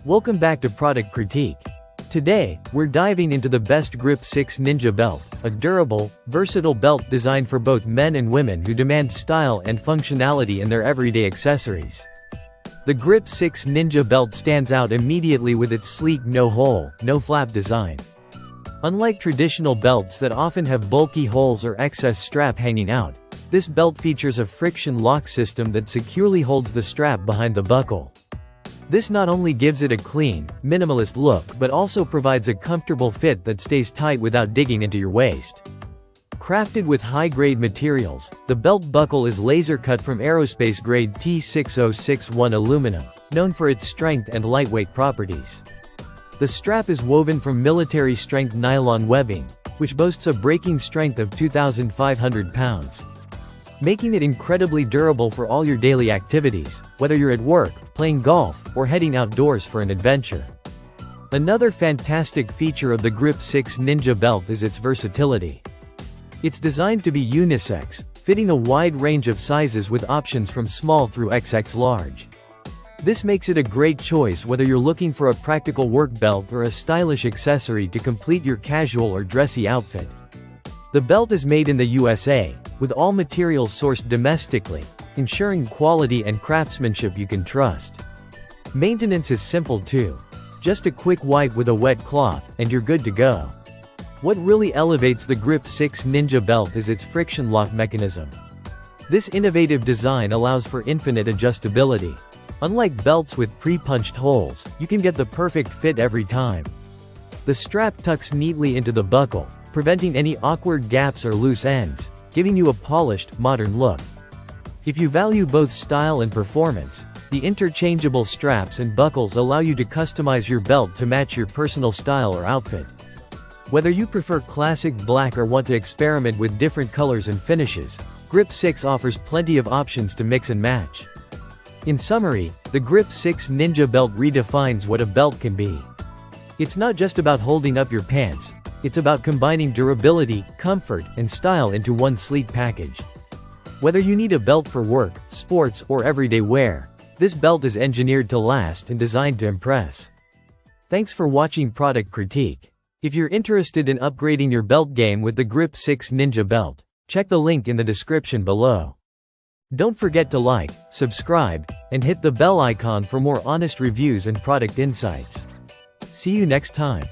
Welcome back to Product Critique. Today, we're diving into the best GRIP6 Ninja Belt, a durable, versatile belt designed for both men and women who demand style and functionality in their everyday accessories. The GRIP6 Ninja Belt stands out immediately with its sleek no-hole, no-flap design. Unlike traditional belts that often have bulky holes or excess strap hanging out, this belt features a friction lock system that securely holds the strap behind the buckle. This not only gives it a clean, minimalist look but also provides a comfortable fit that stays tight without digging into your waist. Crafted with high-grade materials, the belt buckle is laser-cut from aerospace-grade T6061 aluminum, known for its strength and lightweight properties. The strap is woven from military-strength nylon webbing, which boasts a breaking strength of 2,500 pounds. Making it incredibly durable for all your daily activities, whether you're at work, playing golf, or heading outdoors for an adventure. Another fantastic feature of the GRIP6 Ninja Belt is its versatility. It's designed to be unisex, fitting a wide range of sizes with options from small through XX large. This makes it a great choice whether you're looking for a practical work belt or a stylish accessory to complete your casual or dressy outfit. The belt is made in the USA, with all materials sourced domestically, ensuring quality and craftsmanship you can trust. Maintenance is simple too. Just a quick wipe with a wet cloth, and you're good to go. What really elevates the GRIP6 Ninja Belt is its friction lock mechanism. This innovative design allows for infinite adjustability. Unlike belts with pre-punched holes, you can get the perfect fit every time. The strap tucks neatly into the buckle, preventing any awkward gaps or loose ends, giving you a polished, modern look. If you value both style and performance, the interchangeable straps and buckles allow you to customize your belt to match your personal style or outfit. Whether you prefer classic black or want to experiment with different colors and finishes, GRIP6 offers plenty of options to mix and match. In summary, the GRIP6 Ninja Belt redefines what a belt can be. It's not just about holding up your pants, it's about combining durability, comfort, and style into one sleek package. Whether you need a belt for work, sports, or everyday wear, this belt is engineered to last and designed to impress. Thanks for watching Product Critique. If you're interested in upgrading your belt game with the GRIP6 Ninja Belt, check the link in the description below. Don't forget to like, subscribe, and hit the bell icon for more honest reviews and product insights. See you next time.